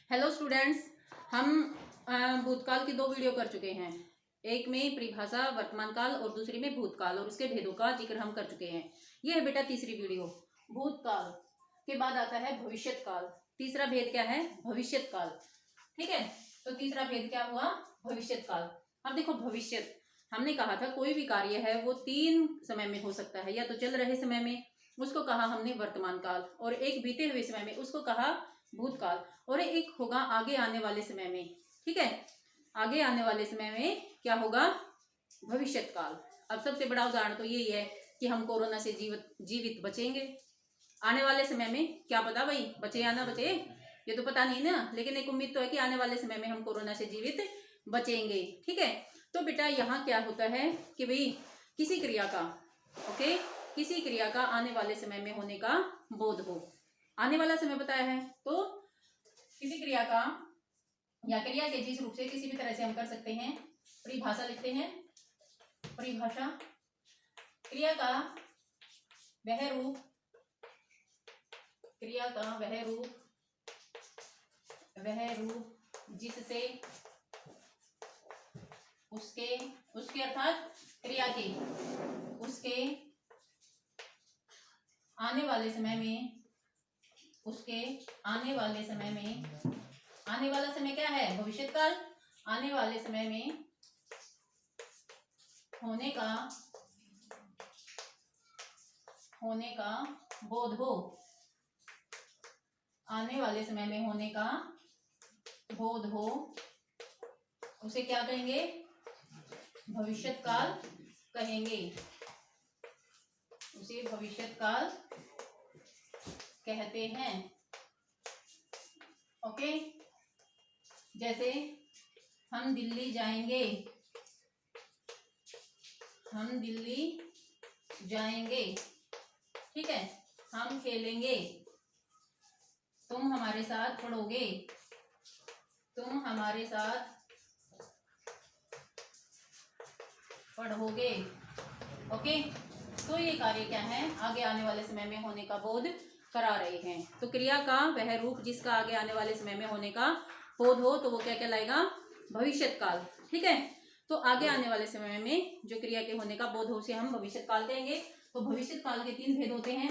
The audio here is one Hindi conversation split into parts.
Hello students. हम भूतकाल की दो वीडियो कर चुके हैं। एक में परिभाषा वर्तमान काल और दूसरी में भूतकाल और उसके भेदों का जिक्र हम कर चुके हैं। ये है बेटा तीसरी वीडियो। भूतकाल के बाद आता है भविष्यत काल। तीसरा भेद क्या है? भविष्यत काल। ठीक है, तो तीसरा भेद क्या हुआ? भविष्यत काल। अब देखो, भविष्यत हमने कहा था कोई भी कार्य है वो तीन समय में हो सकता है, या तो चल रहे समय में, उसको कहा हमने वर्तमान काल, और एक बीते हुए समय में, उसको कहा भूतकाल, और एक होगा आगे आने वाले समय में। ठीक है, आगे आने वाले समय में क्या होगा? भविष्यत काल। अब सबसे बड़ा उदाहरण तो यही है कि हम कोरोना से जीवित बचेंगे। आने वाले समय में क्या पता भाई, बचे या ना बचे, ये तो पता नहीं ना, लेकिन एक उम्मीद तो है कि आने वाले समय में हम कोरोना से जीवित बचेंगे। ठीक है, तो बेटा यहाँ क्या होता है कि भाई किसी क्रिया का, ओके, किसी क्रिया का आने वाले समय में होने का बोध हो। आने वाला समय बताया है, तो किसी क्रिया का या क्रिया के जिस रूप से किसी भी तरह से हम कर सकते हैं, परिभाषा लिखते हैं। परिभाषा क्रिया का वह रूप, क्रिया का वह रूप जिससे उसके अर्थात क्रिया के उसके आने वाले समय में, आने वाला समय क्या है? भविष्यत काल। आने वाले समय में होने का बोध हो। आने वाले समय में होने का बोध हो, उसे क्या कहेंगे? भविष्यत काल कहेंगे। उसे भविष्यत काल कहते हैं। ओके, जैसे हम दिल्ली जाएंगे, ठीक है, हम खेलेंगे, तुम हमारे साथ पढ़ोगे, ओके। तो ये कार्य क्या है? आगे आने वाले समय में होने का बोध करा रहे हैं। तो क्रिया का वह रूप जिसका आगे आने वाले समय में होने का बोध हो, तो वो क्या कहलाएगा? भविष्यत काल। ठीक है, तो आगे आने वाले समय में जो क्रिया के होने का बोध हो उसे हम भविष्यत काल कहेंगे। तो भविष्यत काल के तीन भेद होते हैं।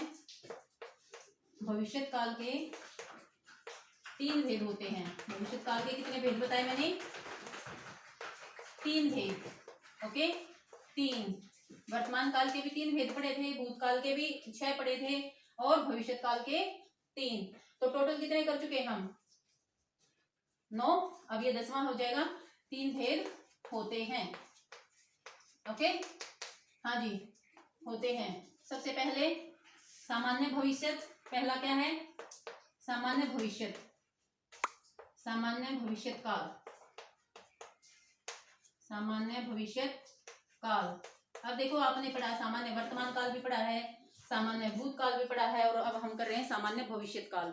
भविष्यत काल के तीन भेद होते हैं। भविष्यत काल के कितने भेद बताए मैंने? तीन भेद। ओके, तीन। वर्तमान काल के भी तीन भेद पढ़े थे, भूतकाल के भी 6 पढ़े थे, और भविष्यत काल के 3। तो टोटल कितने कर चुके हम? 9। अब ये 10वां हो जाएगा। 3 भेद होते हैं। ओके, हाँ जी, होते हैं। सबसे पहले सामान्य भविष्यत। पहला क्या है? सामान्य भविष्यत काल। सामान्य भविष्यत काल। अब देखो, आपने पढ़ा, सामान्य वर्तमान काल भी पढ़ा है, सामान्य भूतकाल भी पढ़ा है, और अब हम कर रहे हैं सामान्य भविष्यत काल।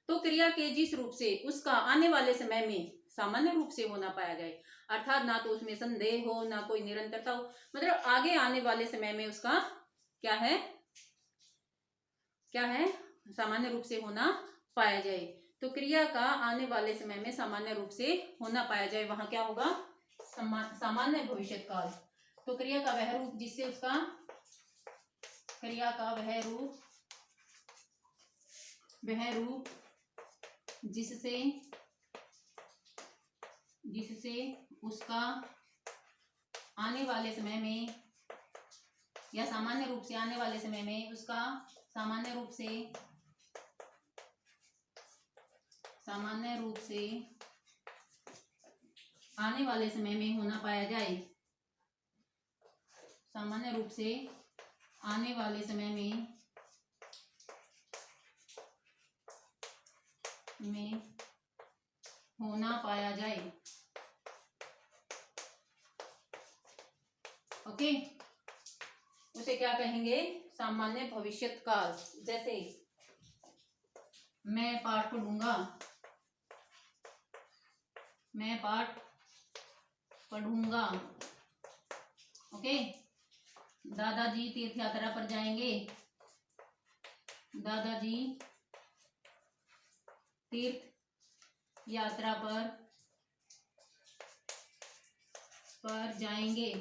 तो क्रिया के जिस रूप से उसका आने वाले समय में सामान्य रूप से होना पाया जाए, अर्थात ना तो उसमें संदेह हो, ना कोई निरंतरता हो, मतलब आगे आने वाले समय में उसका क्या है सामान्य रूप से होना पाया जाए। तो क्रिया का आने वाले समय में सामान्य रूप से होना पाया जाए, वहां क्या होगा? सामान्य भविष्यत काल। तो क्रिया का वह रूप जिससे उसका जिससे उसका आने वाले समय में, या सामान्य रूप से आने वाले समय में उसका सामान्य रूप से आने वाले समय में होना पाया जाए। सामान्य रूप से आने वाले समय में होना पाया जाए। ओके, उसे क्या कहेंगे? सामान्य भविष्यत काल। जैसे मैं पाठ पढ़ूंगा, ओके। दादाजी तीर्थ यात्रा पर जाएंगे, दादाजी तीर्थ यात्रा पर जाएंगे।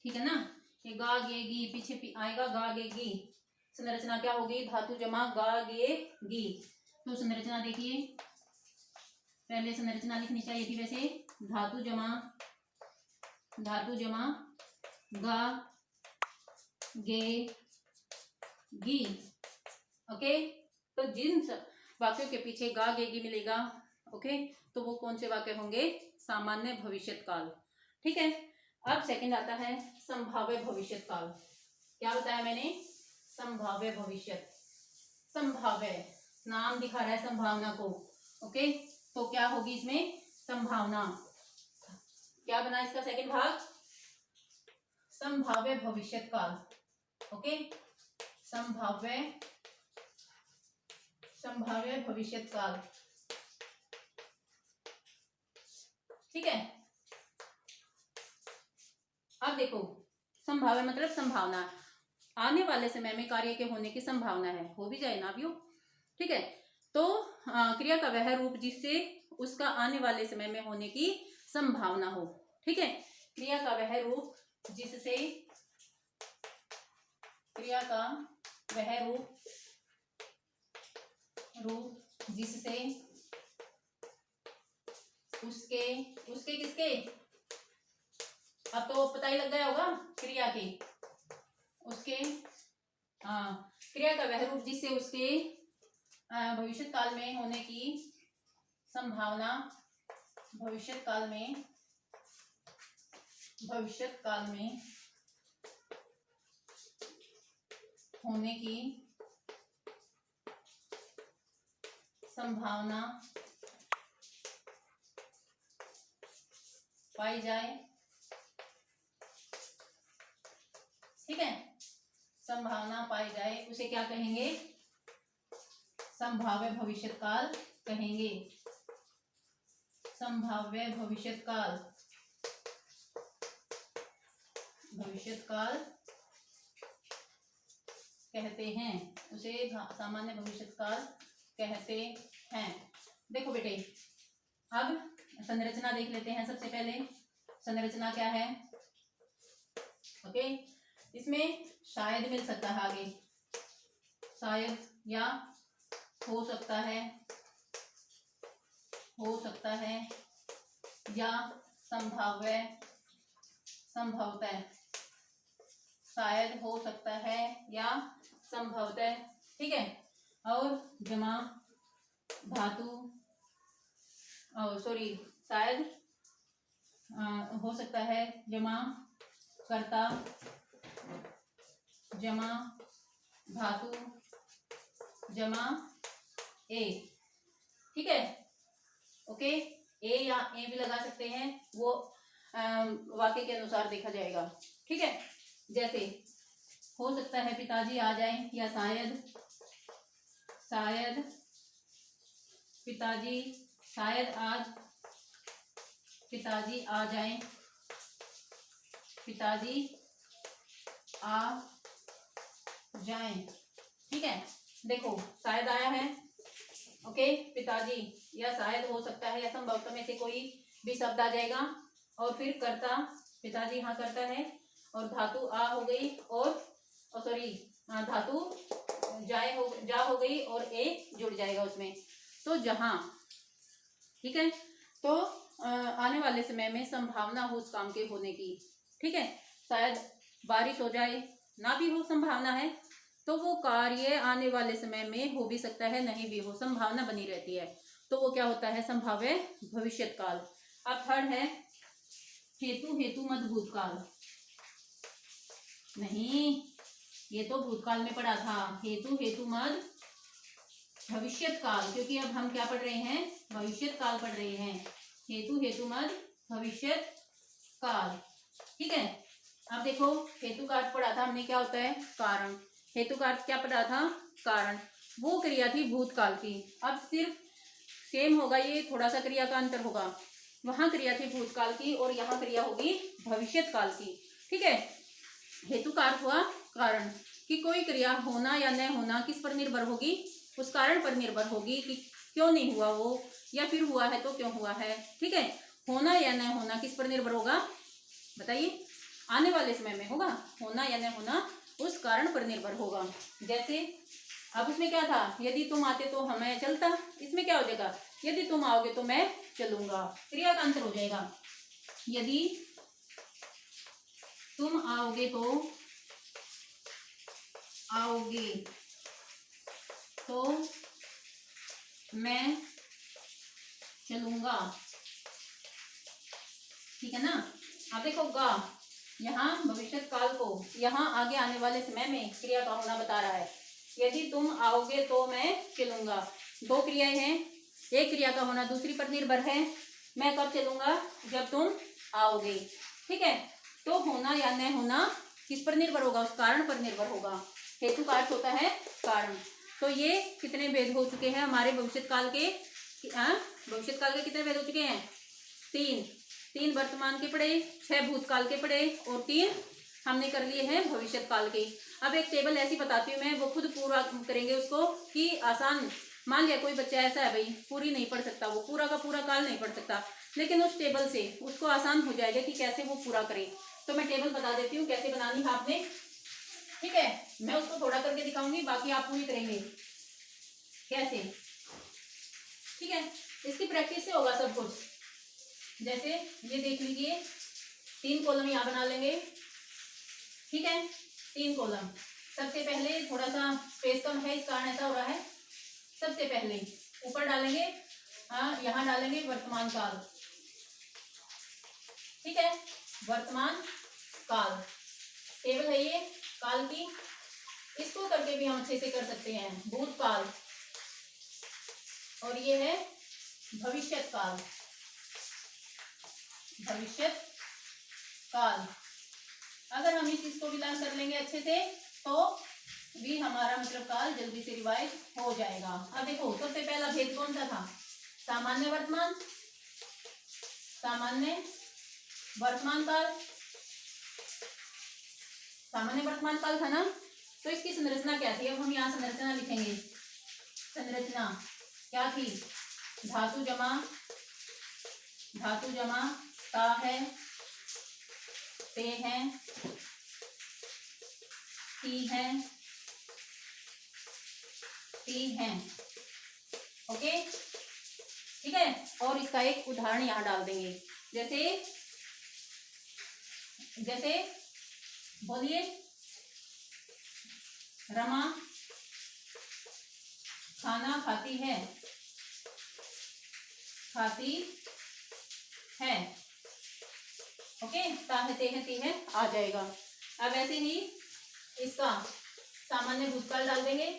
ठीक है ना। ये गा गे गी पीछे आएगा गा गे गी। संरचना क्या होगी? धातु जमा गा गे गी। तो संरचना देखिए, पहले संरचना लिखनी चाहिए थी वैसे, धातु जमा गा गे गी। ओके, तो जिन वाक्यों के पीछे गा गे गी मिलेगा, ओके, तो वो कौन से वाक्य होंगे? सामान्य भविष्यत काल। ठीक है। अब सेकंड आता है संभाव्य भविष्यत काल। क्या बताया मैंने? संभाव्य भविष्यत। संभाव्य नाम दिखा रहा है संभावना को। ओके, तो क्या होगी इसमें? संभावना। क्या बना इसका सेकंड भाग? संभाव्य भविष्यत काल। ओके, संभाव्य भविष्यत काल। ठीक है। अब देखो, संभाव्य मतलब संभावना, आने वाले समय में कार्य के होने की संभावना है, हो भी जाए ना भी हो। ठीक है। तो क्रिया का वह रूप जिससे उसका आने वाले समय में होने की संभावना हो। ठीक है। क्रिया का वह रूप जिससे, क्रिया का वह रूप जिससे उसके किसके, अब तो पता ही लग गया होगा क्रिया के, उसके, क्रिया का वह रूप जिससे उसके भविष्य काल में होने की संभावना, भविष्य काल में होने की संभावना पाई जाए। ठीक है। संभावना पाई जाए उसे क्या कहेंगे? संभाव्य भविष्यत काल कहेंगे। संभाव्य भविष्यत काल कहते हैं, उसे सामान्य भविष्यत काल कहते हैं। देखो बेटे, अब संरचना देख लेते हैं। सबसे पहले संरचना क्या है? ओके, इसमें शायद मिल सकता है आगे, शायद, या हो सकता है, या संभवतः, शायद, हो सकता है या संभवतः। ठीक है। और जमा धातु, सॉरी, शायद हो सकता है जमा कर्ता, जमा धातु, जमा ए। ठीक है। ओके, ए या ए भी लगा सकते हैं, वो वाक्य के अनुसार देखा जाएगा। ठीक है। जैसे हो सकता है पिताजी आ जाएं, या शायद पिताजी, शायद आज पिताजी आ जाएं, पिताजी आ जाएं। ठीक है। देखो, शायद आया है, ओके, पिताजी, या शायद हो सकता है या संभवतः में से कोई भी शब्द आ जाएगा, और फिर कर्ता, पिताजी यहाँ करता है, और धातु आ हो गई, और सॉरी, धातु जा हो गई, और ए जुड़ जाएगा उसमें। तो जहां, ठीक है, तो आने वाले समय में संभावना हो उस काम के होने की। ठीक है। शायद बारिश हो जाए, ना भी हो, संभावना है, तो वो कार्य आने वाले समय में हो भी सकता है, नहीं भी हो, संभावना बनी रहती है, तो वो क्या होता है? संभाव्य भविष्यत काल। अब थर्ड है हेतु मत भूतकाल। नहीं, ये तो भूतकाल में पढ़ा था। हेतु मत भविष्यत काल, क्योंकि अब हम क्या पढ़ रहे हैं? भविष्यत काल पढ़ रहे हैं। हेतु मत भविष्यत काल। ठीक है। अब देखो, हेतु का अर्थ पढ़ा था हमने, क्या होता है? कारण। हेतु का अर्थ क्या पढ़ा था? कारण। वो क्रिया थी भूतकाल की। अब सिर्फ सेम होगा, ये थोड़ा सा क्रिया का अंतर होगा। वहां क्रिया थी भूतकाल की, और यहाँ क्रिया होगी भविष्यत काल की। ठीक है। हेतु का अर्थ हुआ कारण, कि कोई क्रिया होना या न होना किस पर निर्भर होगी? उस कारण पर निर्भर होगी कि क्यों नहीं हुआ वो, या फिर हुआ है तो क्यों हुआ है। ठीक है, होना या न होना किस पर निर्भर होगा बताइए, आने वाले समय में होगा, होना या न होना उस कारण पर निर्भर होगा। जैसे अब उसमें क्या था, यदि तुम आते तो हमें चलता, इसमें क्या हो जाएगा, यदि तुम आओगे तो मैं चलूंगा, क्रिया का अंतर हो जाएगा। यदि तुम आओगे तो मैं चलूंगा। ठीक है ना। अब देखो गा, यहाँ भविष्य काल को यहाँ आगे आने वाले समय में क्रिया का होना बता रहा है। यदि तुम आओगे तो मैं चलूंगा, दो क्रियाएं हैं, एक क्रिया का होना दूसरी पर निर्भर है। मैं कब चलूंगा, जब तुम आओगे। ठीक है, तो होना या न होना किस पर निर्भर होगा, उस कारण पर निर्भर होगा। हेतु का अर्थ होता है कारण। तो ये कितने भेद हो चुके हैं हमारे भविष्य काल के, भविष्य काल के कितने भेद हो चुके हैं, तीन वर्तमान के पढ़े, 6 भूतकाल के पढ़े और 3 हमने कर लिए हैं भविष्य काल के। अब एक टेबल ऐसी बताती हूँ मैं, वो खुद पूरा करेंगे उसको कि आसान। मान लिया कोई बच्चा ऐसा है भाई पूरी नहीं पढ़ सकता, वो पूरा का पूरा काल नहीं पढ़ सकता, लेकिन उस टेबल से उसको आसान हो जाएगा कि कैसे वो पूरा करे। तो मैं टेबल बता देती हूँ कैसे बनानी है आपने। ठीक है, मैं उसको थोड़ा करके दिखाऊंगी, बाकी आप पूरी करेंगे कैसे। ठीक है, इसकी प्रैक्टिस से होगा सब कुछ। जैसे ये देख लीजिए, 3 कॉलम यहाँ बना लेंगे। ठीक है, 3 कॉलम। सबसे पहले थोड़ा सा स्पेस कम है इस कारण ऐसा हो रहा है। सबसे पहले ऊपर डालेंगे, यहाँ डालेंगे वर्तमान काल। ठीक है, वर्तमान काल टेबल है ये काल की, इसको करके भी हम अच्छे से कर सकते हैं। भूतकाल और ये है भविष्य काल। भविष्य काल अगर हम इस चीज को विलास कर लेंगे अच्छे से तो भी हमारा मतलब काल जल्दी से रिवाइज हो जाएगा। अब देखो सबसे पहला भेद कौन सा था, सामान्य वर्तमान, सामान्य वर्तमान काल, सामान्य वर्तमान काल था ना। तो इसकी संरचना क्या थी, अब हम यहाँ संरचना लिखेंगे। संरचना क्या थी, धातु जमा ता है, ते हैं, ती हैं, ती हैं। ओके, ठीक है। और इसका एक उदाहरण यहाँ डाल देंगे। जैसे बोलिए, रमा खाना खाती है, ओके, ताहते हैं ती है आ जाएगा। अब ऐसे ही इसका सामान्य भूतकाल डाल देंगे।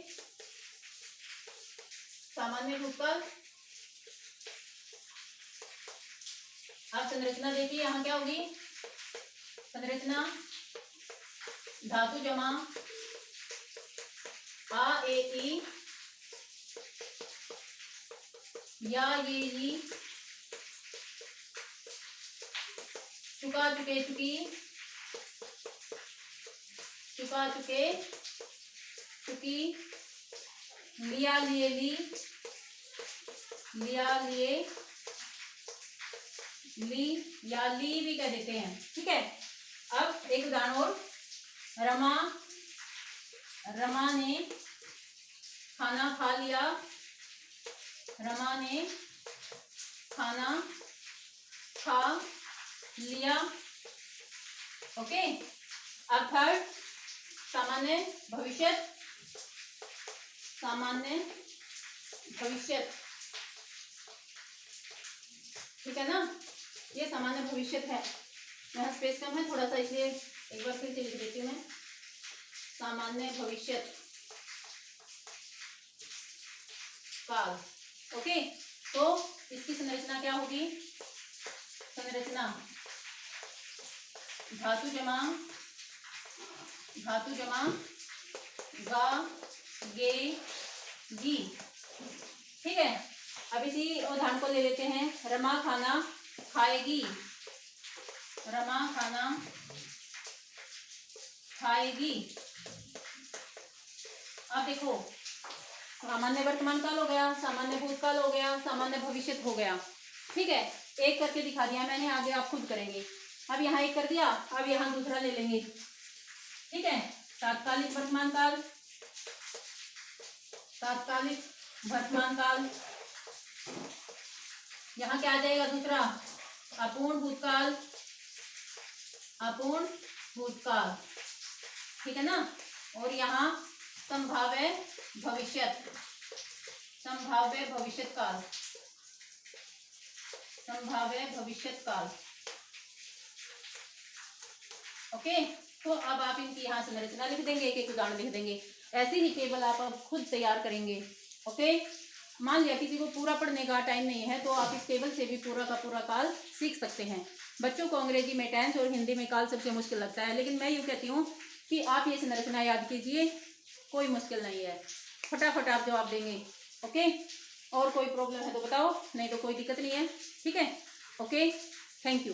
सामान्य भूतकाल, अब संरचना देखिए यहाँ क्या होगी, संरचना धातु जमा आ ए ई या ये ई, चुका चुके चुकी, चुका चुके चुकी, लिया लिए ली, लिया लिए ली, या ली भी कह देते हैं। ठीक है, अब एक उदाहरण और, रमा ने खाना खा लिया, रमा ने खाना खा लिया। ओके, अब थर्ड सामान्य भविष्य, सामान्य भविष्य। ठीक है ना, ये सामान्य भविष्य है। यहाँ स्पेस कम है थोड़ा सा, इसलिए एक बार फिर से लिख देती हूँ मैं, सामान्य भविष्य काल। ओके, तो इसकी संरचना क्या होगी, संरचना धातु जमा गा गे गी। ठीक है, अब इसी उदाहरण को ले लेते हैं, रमा खाना खाएगी, रमा खाना खाएगी। अब देखो सामान्य वर्तमान काल हो गया, सामान्य भूतकाल हो गया, सामान्य भविष्य हो गया। ठीक है, एक करके दिखा दिया मैंने, आगे आप खुद करेंगे। अब यहाँ एक कर दिया, अब यहाँ दूसरा ले लेंगे। ठीक है, तात्कालिक वर्तमान काल, तात्कालिक वर्तमान काल, यहाँ क्या आ जाएगा दूसरा, अपूर्ण भूतकाल, अपूर्ण भूतकाल। ठीक है ना, और यहाँ संभाव्य भविष्यत, संभाव्य भविष्यत काल, संभाव्य भविष्यत काल। ओके, तो अब आप इनकी यहाँ संरचना लिख देंगे, एक एक उदाहरण लिख देंगे। ऐसे ही टेबल आप अब खुद तैयार करेंगे। ओके, मान लिया किसी को पूरा पढ़ने का टाइम नहीं है तो आप इस टेबल से भी पूरा का पूरा काल सीख सकते हैं। बच्चों को अंग्रेजी में टेंस और हिंदी में काल सबसे मुश्किल लगता है, लेकिन मैं यूँ कहती हूँ कि आप ये संरचना याद कीजिए, कोई मुश्किल नहीं है, फटाफट आप जवाब देंगे। ओके, और कोई प्रॉब्लम है तो बताओ, नहीं तो कोई दिक्कत नहीं है। ठीक है, ओके, थैंक यू।